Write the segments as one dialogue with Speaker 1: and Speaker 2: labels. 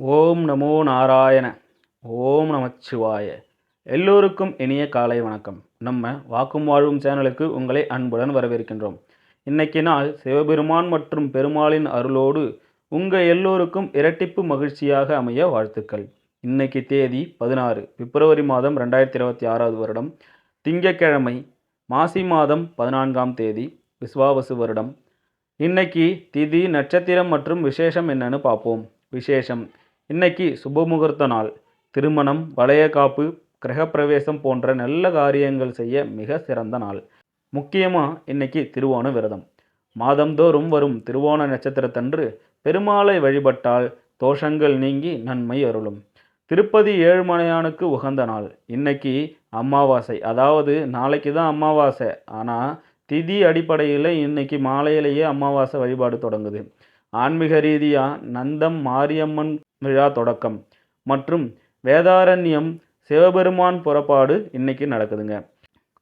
Speaker 1: ஓம் நமோ நாராயண. ஓம் நமச்சிவாய. எல்லோருக்கும் இனிய காலை வணக்கம். நம்ம வாக்கும் வாழ்வும் சேனலுக்கு உங்களை அன்புடன் வரவேற்கின்றோம். இன்னைக்கு நாள் சிவபெருமான் மற்றும் பெருமாளின் அருளோடு உங்கள் எல்லோருக்கும் இரட்டிப்பு மகிழ்ச்சியாக அமைய வாழ்த்துக்கள். இன்னைக்கு தேதி 16 பிப்ரவரி மாதம் 2026 வருடம், திங்கட்கிழமை, மாசி மாதம் 14ஆம் தேதி, விஸ்வாவசு வருடம். இன்னைக்கு திதி, நட்சத்திரம் மற்றும் விசேஷம் என்னன்னு பார்ப்போம். விசேஷம்: இன்னைக்கு சுபமுகூர்த்த நாள். திருமணம், வளையகாப்பு, கிரகப்பிரவேசம் போன்ற நல்ல காரியங்கள் செய்ய மிக சிறந்த நாள். முக்கியமாக இன்னைக்கு திருவோண விரதம். மாதந்தோறும் வரும் திருவோண நட்சத்திரத்தன்று பெருமாளை வழிபட்டால் தோஷங்கள் நீங்கி நன்மை அருளும். திருப்பதி ஏழுமலையானுக்கு உகந்த நாள். இன்னைக்கு அமாவாசை, அதாவது நாளைக்கு தான் அமாவாசை. ஆனால் திதி அடிப்படையில் இன்னைக்கு மாலையிலேயே அமாவாசை வழிபாடு தொடங்குது. ஆன்மீக ரீதியாக நந்தம் மாரியம்மன் விழா தொடக்கம் மற்றும் வேதாரண்யம் சிவபெருமான் புறப்பாடு இன்னைக்கு நடக்குதுங்க.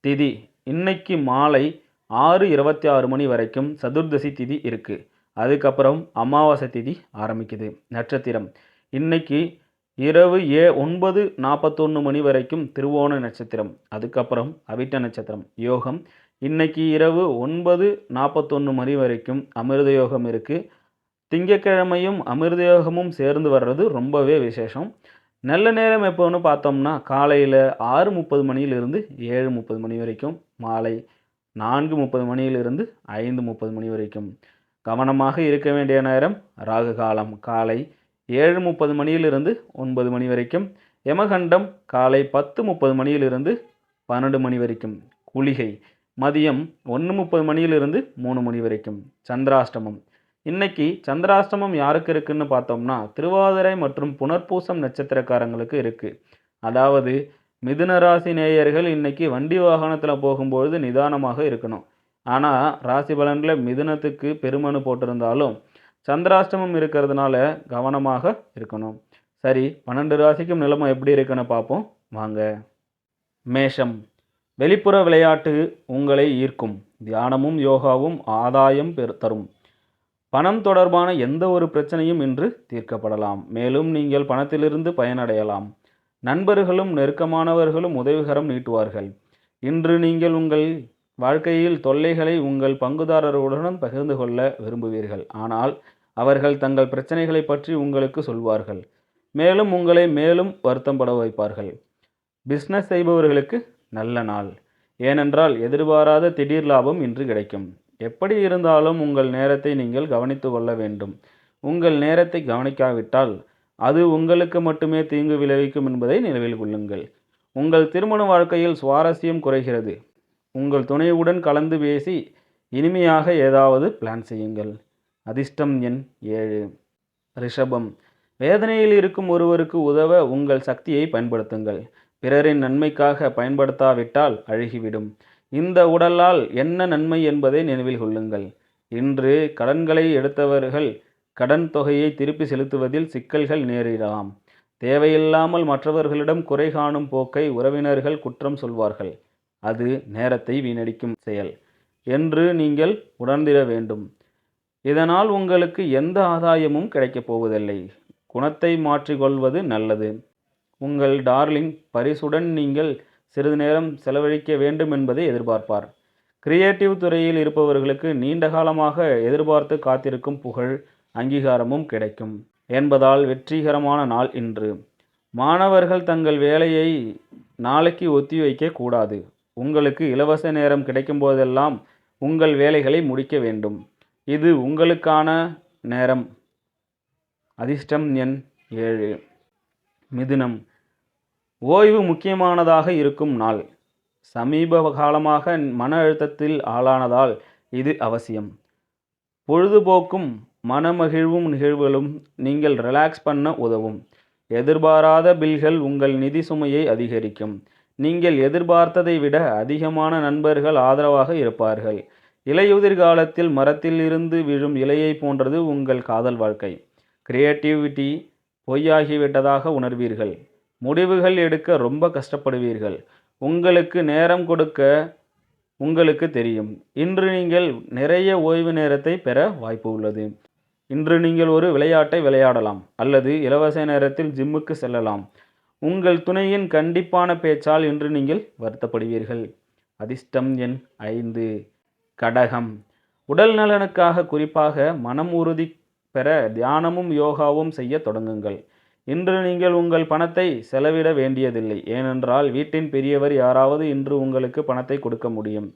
Speaker 1: திதி: இன்னைக்கு மாலை 6:26 மணி வரைக்கும் சதுர்தசி திதி இருக்குது. அதுக்கப்புறம் அமாவாசை திதி ஆரம்பிக்குது. நட்சத்திரம்: இன்னைக்கு இரவு 9:41 மணி வரைக்கும் திருவோண நட்சத்திரம். அதுக்கப்புறம் அவிட்ட நட்சத்திரம். யோகம்: இன்னைக்கு இரவு 9:41 மணி வரைக்கும் அமிர்த யோகம் இருக்குது. திங்கக்கிழமையும் அமிர்த யோகமும் சேர்ந்து வர்றது ரொம்பவே விசேஷம். நல்ல நேரம் எப்போன்னு பார்த்தோம்னா காலையில் 6:30 மணியிலிருந்து 7:30 மணி வரைக்கும், மாலை 4:30 மணியிலிருந்து 5:30 மணி வரைக்கும். கவனமாக இருக்க வேண்டிய நேரம் ராகு காலம் காலை 7:30 மணியிலிருந்து 9 மணி வரைக்கும். யமகண்டம் காலை 10:30 மணியிலிருந்து 12 மணி வரைக்கும். குளிகை மதியம் 1:30 மணியிலிருந்து 3 மணி வரைக்கும். சந்திராஷ்டமம்: இன்னைக்கு சந்திராஷ்டமம் யாருக்கு இருக்குன்னு பார்த்தோம்னா திருவாதிரை மற்றும் புனர்பூசம் நட்சத்திரக்காரங்களுக்கு இருக்குது. அதாவது மிதுன ராசி நேயர்கள் இன்னைக்கு வண்டி வாகனத்தில் போகும்பொழுது நிதானமாக இருக்கணும். ஆனால் ராசி பலனில் மிதுனத்துக்கு பெருமனு போட்டிருந்தாலும் சந்திராஷ்டமம் இருக்கிறதுனால கவனமாக இருக்கணும். சரி, 12 ராசிக்கும் நிலைமை எப்படி இருக்குன்னு பார்ப்போம் வாங்க. மேஷம்: வெளிப்புற விளையாட்டு உங்களை ஈர்க்கும். தியானமும் யோகாவும் ஆதாயம் தரும். பணம் தொடர்பான எந்த ஒரு பிரச்சனையும் இன்று தீர்க்கப்படலாம். மேலும் நீங்கள் பணத்திலிருந்து பயனடையலாம். நண்பர்களும் நெருக்கமானவர்களும் உதவிகரம் நீட்டுவார்கள். இன்று நீங்கள் உங்கள் வாழ்க்கையில் தொல்லைகளை உங்கள் பங்குதாரர்களுடன் பகிர்ந்து கொள்ள விரும்புவீர்கள். ஆனால் அவர்கள் தங்கள் பிரச்சனைகளை பற்றி உங்களுக்கு சொல்வார்கள். மேலும் உங்களை மேலும் வருத்தம் பட வைப்பார்கள். பிஸ்னஸ் செய்பவர்களுக்கு நல்ல நாள். ஏனென்றால் எதிர்பாராத திடீர் லாபம் இன்று கிடைக்கும். எப்படி இருந்தாலும் உங்கள் நேரத்தை நீங்கள் கவனித்து கொள்ள வேண்டும். உங்கள் நேரத்தை கவனிக்காவிட்டால் அது உங்களுக்கு மட்டுமே தீங்கு விளைவிக்கும் என்பதை நினைவில் கொள்ளுங்கள். உங்கள் திருமண வாழ்க்கையில் சுவாரஸ்யம் குறைகிறது. உங்கள் துணையுடன் கலந்து பேசி இனிமையாக ஏதாவது பிளான் செய்யுங்கள். அதிர்ஷ்டம் எண் 7. ரிஷபம்: வேதனையில் இருக்கும் ஒருவருக்கு உதவ உங்கள் சக்தியை பயன்படுத்துங்கள். பிறரின் நன்மைக்காக பயன்படுத்தாவிட்டால் அழுகிவிடும். இந்த உடலால் என்ன நன்மை என்பதை நினைவில் கொள்ளுங்கள். இன்று கடன்களை எடுத்தவர்கள் கடன் தொகையை திருப்பி செலுத்துவதில் சிக்கல்கள் நேரிடலாம். தேவையில்லாமல் மற்றவர்களிடம் குறை காணும் போக்கை உறவினர்கள் குற்றம் சொல்வார்கள். அது நேரத்தை வீணடிக்கும் செயல் என்று நீங்கள் உணர்ந்திட வேண்டும். இதனால் உங்களுக்கு எந்த ஆதாயமும் கிடைக்கப் போவதில்லை. குணத்தை மாற்றிக்கொள்வது நல்லது. உங்கள் டார்லிங் பரிசுடன் நீங்கள் சிறிது நேரம் செலவழிக்க வேண்டும் என்பதை எதிர்பார்ப்பார். கிரியேட்டிவ் துறையில் இருப்பவர்களுக்கு நீண்ட காலமாக எதிர்பார்த்து காத்திருக்கும் புகழ், அங்கீகாரமும் கிடைக்கும் என்பதால் வெற்றிகரமான நாள் இன்று. மாணவர்கள் தங்கள் வேலையை நாளைக்கு ஒத்திவைக்க கூடாது. உங்களுக்கு இலவச நேரம் கிடைக்கும் போதெல்லாம் உங்கள் வேலைகளை முடிக்க வேண்டும். இது உங்களுக்கான நேரம். அதிர்ஷ்டம் எண் 7. மிதுனம்: ஓய்வு முக்கியமானதாக இருக்கும் நாள். சமீப காலமாக மன அழுத்தத்தில் ஆளானதால் இது அவசியம். பொழுதுபோக்கும் மனமகிழ்வும் நிகழ்வுகளும் நீங்கள் ரிலாக்ஸ் பண்ண உதவும். எதிர்பாராத பில்கள் உங்கள் நிதி சுமையை அதிகரிக்கும். நீங்கள் எதிர்பார்த்ததை விட அதிகமான நண்பர்கள் ஆதரவாக இருப்பார்கள். இலையுதிர் காலத்தில் மரத்தில் இருந்து விழும் இலையை போன்றது உங்கள் காதல் வாழ்க்கை. கிரியேட்டிவிட்டி பொய்யாகிவிட்டதாக உணர்வீர்கள். முடிவுகள் எடுக்க ரொம்ப கஷ்டப்படுவீர்கள். உங்களுக்கு நேரம் கொடுக்க உங்களுக்கு தெரியும். இன்று நீங்கள் நிறைய ஓய்வு நேரத்தை பெற வாய்ப்பு உள்ளது. இன்று நீங்கள் ஒரு விளையாட்டை விளையாடலாம் அல்லது இலவச நேரத்தில் ஜிம்முக்கு செல்லலாம். உங்கள் துணையின் கண்டிப்பான பேச்சால் இன்று நீங்கள் வருத்தப்படுவீர்கள். அதிர்ஷ்டம் எண் 5. கடகம். உடல் நலனுக்காக குறிப்பாக மனம் உறுதி பெற தியானமும் யோகாவும் செய்ய தொடங்குங்கள். இன்று நீங்கள் உங்கள் பணத்தை செலவிட வேண்டியதில்லை, ஏனென்றால் வீட்டின் பெரியவர் யாராவது இன்று உங்களுக்கு பணத்தை கொடுக்க முடியும்.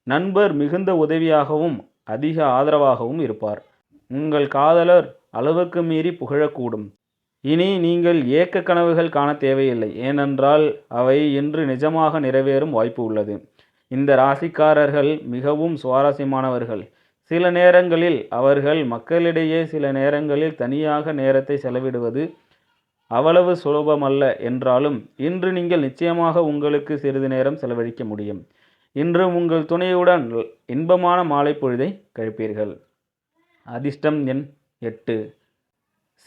Speaker 1: நண்பர் மிகுந்த உதவியாகவும் அதிக ஆதரவாகவும் இருப்பார். உங்கள் காதலர் அளவுக்கு மீறி புகழக்கூடும். இனி நீங்கள் ஏக்க கனவுகள் காண தேவையில்லை, ஏனென்றால் அவை இன்று நிஜமாக நிறைவேறும் வாய்ப்பு உள்ளது. இந்த ராசிக்காரர்கள் மிகவும் சுவாரஸ்யமானவர்கள். சில நேரங்களில் அவர்கள் மக்களிடையே, சில நேரங்களில் தனியாக நேரத்தை செலவிடுவது அவ்வளவு சுலபமல்ல என்றாலும் இன்று நீங்கள் நிச்சயமாக உங்களுக்கு சிறிது நேரம் செலவழிக்க முடியும். இன்று உங்கள் துணையுடன் இன்பமான மாலை பொழுதை கழிப்பீர்கள். அதிர்ஷ்டம் எண் 8.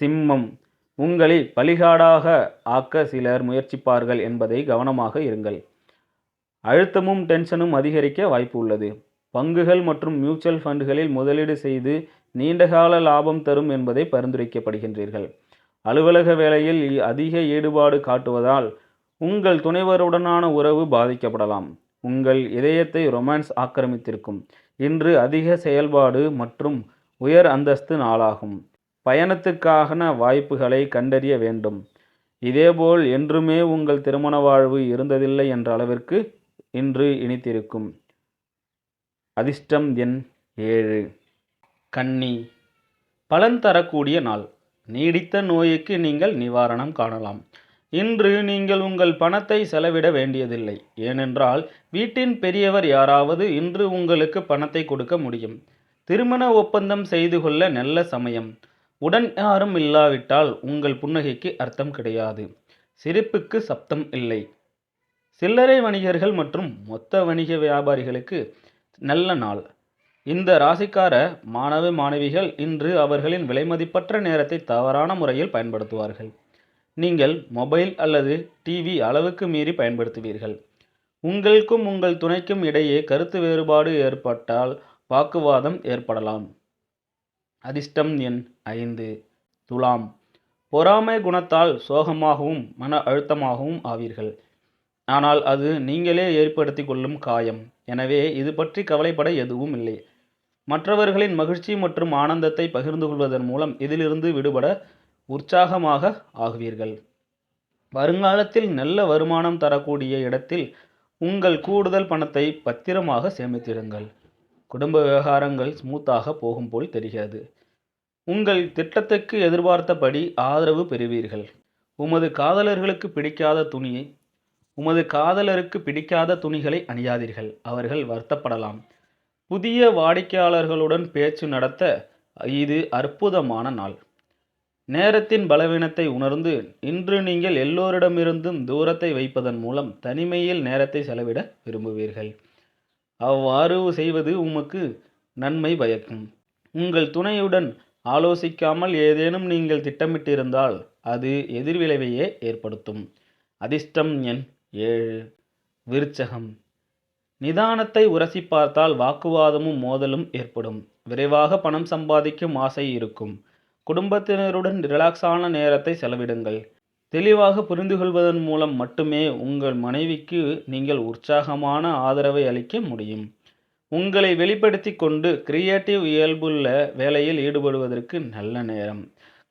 Speaker 1: சிம்மம். உங்களை பலிகாடாக ஆக்க சிலர் முயற்சிப்பார்கள் என்பதை கவனமாக இருங்கள். அழுத்தமும் டென்ஷனும் அதிகரிக்க வாய்ப்பு உள்ளது. பங்குகள் மற்றும் மியூச்சுவல் ஃபண்டுகளில் முதலீடு செய்து நீண்டகால லாபம் தரும் என்பதை பரிந்துரைக்கப்படுகின்றீர்கள். அலுவலக வேலையில் அதிக ஈடுபாடு காட்டுவதால் உங்கள் துணைவருடனான உறவு பாதிக்கப்படலாம். உங்கள் இதயத்தை ரொமான்ஸ் ஆக்கிரமித்திருக்கும். இன்று அதிக செயல்பாடு மற்றும் உயர் அந்தஸ்து நாளாகும். பயணத்துக்கான வாய்ப்புகளை கண்டறிய வேண்டும். இதேபோல் என்றுமே உங்கள் திருமண வாழ்வு இருந்ததில்லை என்ற அளவிற்கு இன்று இனித்திருக்கும். அதிர்ஷ்டம் எண் 7. கன்னி. பலன் தரக்கூடிய நாள். நீடித்த நோய்க்கு நீங்கள் நிவாரணம் காணலாம். இன்று நீங்கள் உங்கள் பணத்தை செலவிட வேண்டியதில்லை, ஏனென்றால் வீட்டின் பெரியவர் யாராவது இன்று உங்களுக்கு பணத்தை கொடுக்க முடியும். திருமண ஒப்பந்தம் செய்து கொள்ள நல்ல சமயம். உடன் யாரும் இல்லாவிட்டால் உங்கள் புன்னகைக்கு அர்த்தம் கிடையாது. சிரிப்புக்கு சப்தம் இல்லை. சில்லறை வணிகர்கள் மற்றும் மொத்த வணிக வியாபாரிகளுக்கு நல்ல நாள். இந்த ராசிக்கார மாணவ மாணவிகள் இன்று அவர்களின் விலைமதிப்பற்ற நேரத்தை தவறான முறையில் பயன்படுத்துவார்கள். நீங்கள் மொபைல் அல்லது டிவி அளவுக்கு மீறி பயன்படுத்துவீர்கள். உங்களுக்கும் உங்கள் துணைக்கும் இடையே கருத்து வேறுபாடு ஏற்பட்டால் வாக்குவாதம் ஏற்படலாம். அதிர்ஷ்டம் எண் 5. துலாம். பொறாமை குணத்தால் சோகமாகவும் மன அழுத்தமாகவும் ஆவீர்கள். ஆனால் அது நீங்களே ஏற்படுத்தி கொள்ளும் காயம். எனவே இது பற்றி கவலைப்பட எதுவும் இல்லை. மற்றவர்களின் மகிழ்ச்சி மற்றும் ஆனந்தத்தை பகிர்ந்து கொள்வதன் மூலம் இதிலிருந்து விடுபட உற்சாகமாக ஆகுவீர்கள். வருங்காலத்தில் நல்ல வருமானம் தரக்கூடிய இடத்தில் உங்கள் கூடுதல் பணத்தை பத்திரமாக சேமித்திடுங்கள். குடும்ப விவகாரங்கள் ஸ்மூத்தாக போகும் போல் தெரிகிறது. உங்கள் திட்டத்துக்கு எதிர்பார்த்தபடி ஆதரவு பெறுவீர்கள். உமது காதலருக்கு பிடிக்காத துணிகளை அணியாதீர்கள், அவர்கள் வருத்தப்படலாம். புதிய வாடிக்கையாளர்களுடன் பேச்சு நடத்த இது அற்புதமான நாள். நேரத்தின் பலவீனத்தை உணர்ந்து இன்று நீங்கள் எல்லோரிடமிருந்தும் தூரத்தை வைப்பதன் மூலம் தனிமையில் நேரத்தை செலவிட விரும்புவீர்கள். அவ்வாறு செய்வது உமக்கு நன்மை பயக்கும். உங்கள் துணையுடன் ஆலோசிக்காமல் ஏதேனும் நீங்கள் திட்டமிட்டிருந்தால் அது எதிர்விளைவையே ஏற்படுத்தும். அதிர்ஷ்டம் எண் 7. விருச்சகம். நிதானத்தை உரசி பார்த்தால் வாக்குவாதமும் மோதலும் ஏற்படும். விரைவாக பணம் சம்பாதிக்கும் ஆசை இருக்கும். குடும்பத்தினருடன் ரிலாக்ஸான நேரத்தை செலவிடுங்கள். தெளிவாக புரிந்துகொள்வதன் மூலம் மட்டுமே உங்கள் மனைவிக்கு நீங்கள் உற்சாகமான ஆதரவை அளிக்க முடியும். உங்களை வெளிப்படுத்தி கொண்டு கிரியேட்டிவ் இயல்புள்ள வேலையில் ஈடுபடுவதற்கு நல்ல நேரம்.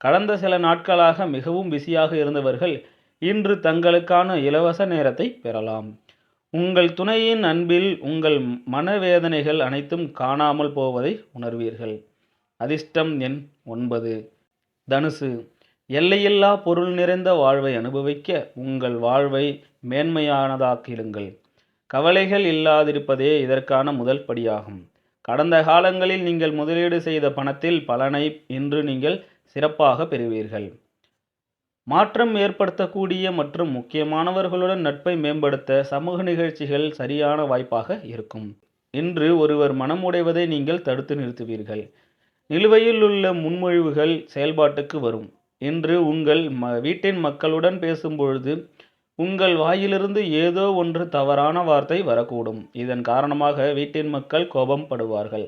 Speaker 1: கடந்த சில நாட்களாக மிகவும் பிஸியாக இருந்தவர்கள் இன்று தங்களுக்கான இலவச நேரத்தை பெறலாம். உங்கள் துணையின் அன்பில் உங்கள் மனவேதனைகள் அனைத்தும் காணாமல் போவதை உணர்வீர்கள். அதிர்ஷ்டம் எண் 9. தனுசு. எல்லையில்லா பொருள் நிறைந்த வாழ்வை அனுபவிக்க உங்கள் வாழ்வை மேன்மையானதாக்கிடுங்கள். கவலைகள் இல்லாதிருப்பதே இதற்கான முதல் படியாகும். கடந்த காலங்களில் நீங்கள் முதலீடு செய்த பணத்தில் பலனை இன்று நீங்கள் சிறப்பாக பெறுவீர்கள். மாற்றம் ஏற்படுத்தக்கூடிய மற்றும் முக்கியமானவர்களுடன் நட்பை மேம்படுத்த சமூக நிகழ்ச்சிகள் சரியான வாய்ப்பாக இருக்கும். இன்று ஒருவர் மனம் உடைவதை நீங்கள் தடுத்து நிறுத்துவீர்கள். நிலுவையில் உள்ள முன்மொழிவுகள் செயல்பாட்டுக்கு வரும். இன்று உங்கள் வீட்டின் மக்களுடன் பேசும்பொழுது உங்கள் வாயிலிருந்து ஏதோ ஒன்று தவறான வார்த்தை வரக்கூடும். இதன் காரணமாக வீட்டின் மக்கள் கோபம் படுவார்கள்.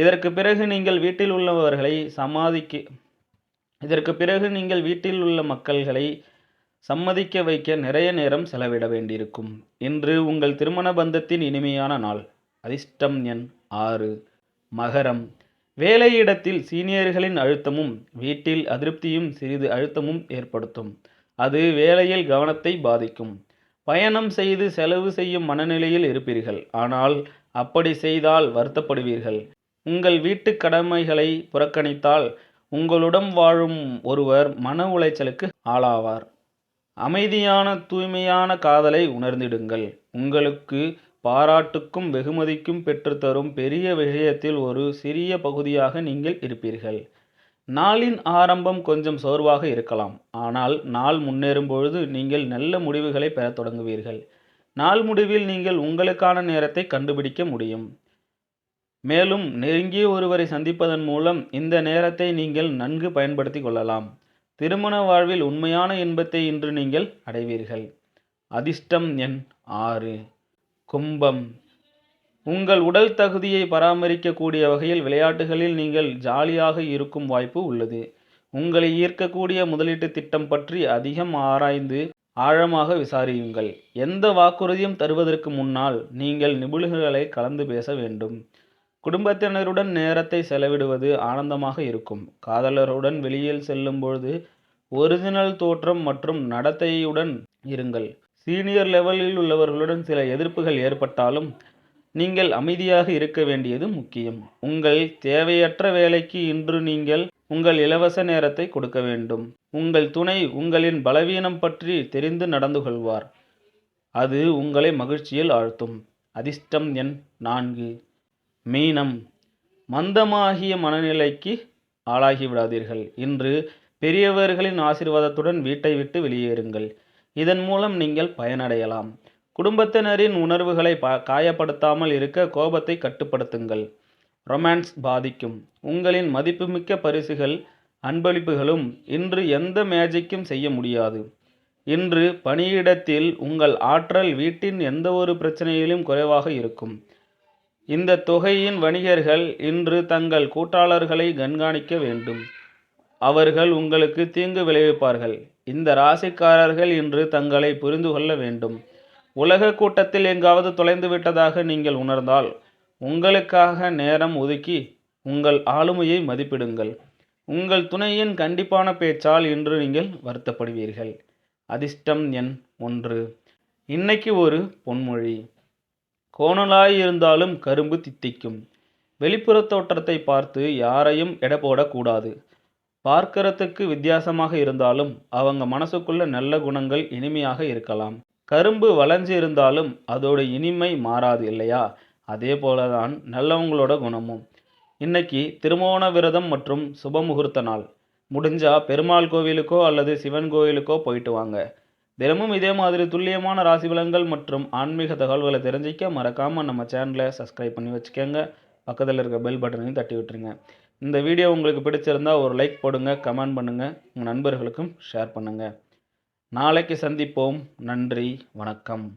Speaker 1: இதற்கு பிறகு நீங்கள் வீட்டில் உள்ளவர்களை இதற்கு பிறகு நீங்கள் வீட்டில் உள்ள மக்கள்களை சம்மதிக்க வைக்க நிறைய நேரம் செலவிட வேண்டியிருக்கும். இன்று உங்கள் திருமண பந்தத்தின் இனிமையான நாள். அதிர்ஷ்டம் எண் 6. மகரம். வேலையிடத்தில் சீனியர்களின் அழுத்தமும் வீட்டில் அதிருப்தியும் சிறிது அழுத்தமும் ஏற்படுத்தும். அது வேலையில் கவனத்தை பாதிக்கும். பயணம் செய்து செலவு செய்யும் மனநிலையில் இருப்பீர்கள். ஆனால் அப்படி செய்தால் வருத்தப்படுவீர்கள். உங்கள் வீட்டு கடமைகளை புறக்கணித்தால் உங்களுடன் வாழும் ஒருவர் மன உளைச்சலுக்கு ஆளாவார். அமைதியான தூய்மையான காதலை உணர்ந்திடுங்கள். உங்களுக்கு பாராட்டுக்கும் வெகுமதிக்கும் பெற்றுத்தரும் பெரிய விஷயத்தில் ஒரு சிறிய பகுதியாக நீங்கள் இருப்பீர்கள். நாளின் ஆரம்பம் கொஞ்சம் சோர்வாக இருக்கலாம். ஆனால் நாள் முன்னேறும் பொழுது நீங்கள் நல்ல முடிவுகளை பெறத் தொடங்குவீர்கள். நாள் முடிவில் நீங்கள் உங்களுக்கான நேரத்தை கண்டுபிடிக்க முடியும். மேலும் நெருங்கிய ஒருவரை சந்திப்பதன் மூலம் இந்த நேரத்தை நீங்கள் நன்கு பயன்படுத்திக் கொள்ளலாம். திருமண வாழ்வில் உண்மையான இன்பத்தை இன்று நீங்கள் அடைவீர்கள். அதிர்ஷ்டம் எண் 6. கும்பம். உங்கள் உடல் தகுதியை பராமரிக்கக்கூடிய வகையில் விளையாட்டுகளில் நீங்கள் ஜாலியாக இருக்கும் வாய்ப்பு உள்ளது. உங்களை ஈர்க்கக்கூடிய முதலீட்டு திட்டம் பற்றி அதிகம் ஆராய்ந்து ஆழமாக விசாரியுங்கள். எந்த வாக்குறுதியும் தருவதற்கு முன்னால் நீங்கள் நிபுணர்களை கலந்து பேச வேண்டும். குடும்பத்தினருடன் நேரத்தை செலவிடுவது ஆனந்தமாக இருக்கும். காதலருடன் வெளியில் செல்லும் பொழுது ஒரிஜினல் தோற்றம் மற்றும் நடத்தையுடன் இருங்கள். சீனியர் லெவலில் உள்ளவர்களுடன் சில எதிர்ப்புகள் ஏற்பட்டாலும் நீங்கள் அமைதியாக இருக்க வேண்டியது முக்கியம். உங்கள் தேவையற்ற வேலைக்கு இன்று நீங்கள் உங்கள் இலவச நேரத்தை கொடுக்க வேண்டும். உங்கள் துணை உங்களின் பலவீனம் பற்றி தெரிந்து நடந்து கொள்வார். அது உங்களை மகிழ்ச்சியில் ஆழ்த்தும். அதிர்ஷ்டம் எண் 4. மீனம். மந்தமாகிய மனநிலைக்கு ஆளாகிவிடாதீர்கள். இன்று பெரியவர்களின் ஆசீர்வாதத்துடன் வீட்டை விட்டு வெளியேறுங்கள். இதன் மூலம் நீங்கள் பயனடையலாம். குடும்பத்தினரின் உணர்வுகளை காயப்படுத்தாமல் இருக்க கோபத்தை கட்டுப்படுத்துங்கள். ரொமான்ஸ் பாதிக்கும். உங்களின் மதிப்புமிக்க பரிசுகள் அன்பளிப்புகளும் இன்று எந்த மேஜிக்கும் செய்ய முடியாது. இன்று பணியிடத்தில் உங்கள் ஆற்றல் வீட்டின் எந்த ஒரு பிரச்சனையிலும் குறைவாக இருக்கும். இந்த தொகையின் வணிகர்கள் இன்று தங்கள் கூட்டாளர்களை கண்காணிக்க வேண்டும். அவர்கள் உங்களுக்கு தீங்கு விளைவிப்பார்கள். இந்த ராசிக்காரர்கள் இன்று தங்களை புரிந்து கொள்ள வேண்டும். உலக கூட்டத்தில் எங்காவது தொலைந்து விட்டதாக நீங்கள் உணர்ந்தால் உங்களுக்காக நேரம் ஒதுக்கி உங்கள் ஆளுமையை மதிப்பிடுங்கள். உங்கள் துணையின் கண்டிப்பான பேச்சால் இன்று நீங்கள் வருத்தப்படுவீர்கள். அதிர்ஷ்டம் எண் 1. இன்னைக்கு ஒரு பொன்மொழி. கோணலாய் இருந்தாலும் கரும்பு தித்திக்கும். வெளிப்புற தோற்றத்தை பார்த்து யாரையும் எடை போடக்கூடாது. பார்க்கறதுக்கு வித்தியாசமாக இருந்தாலும் அவங்க மனசுக்குள்ள நல்ல குணங்கள் இனிமையாக இருக்கலாம். கரும்பு வளைஞ்சு இருந்தாலும் அதோட இனிமை மாறாது இல்லையா? அதே போலதான் நல்லவங்களோட குணமும். இன்னைக்கு திருமண விரதம் மற்றும் சுபமுகூர்த்த நாள். முடிஞ்சா பெருமாள் கோவிலுக்கோ அல்லது சிவன் கோவிலுக்கோ போயிட்டு வாங்க. தினமும் இதே மாதிரி துல்லியமான ராசி பலன்கள் மற்றும் ஆன்மீக தகவல்களை தெரிஞ்சிக்க மறக்காமல் நம்ம சேனலை சப்ஸ்கிரைப் பண்ணி வச்சுக்கோங்க. பக்கத்தில் இருக்க பெல் பட்டனையும் தட்டி விட்டுருங்க. இந்த வீடியோ உங்களுக்கு பிடிச்சிருந்தா ஒரு லைக் போடுங்க, கமெண்ட் பண்ணுங்கள், உங்கள் நண்பர்களுக்கும் ஷேர் பண்ணுங்கள். நாளைக்கு சந்திப்போம். நன்றி, வணக்கம்.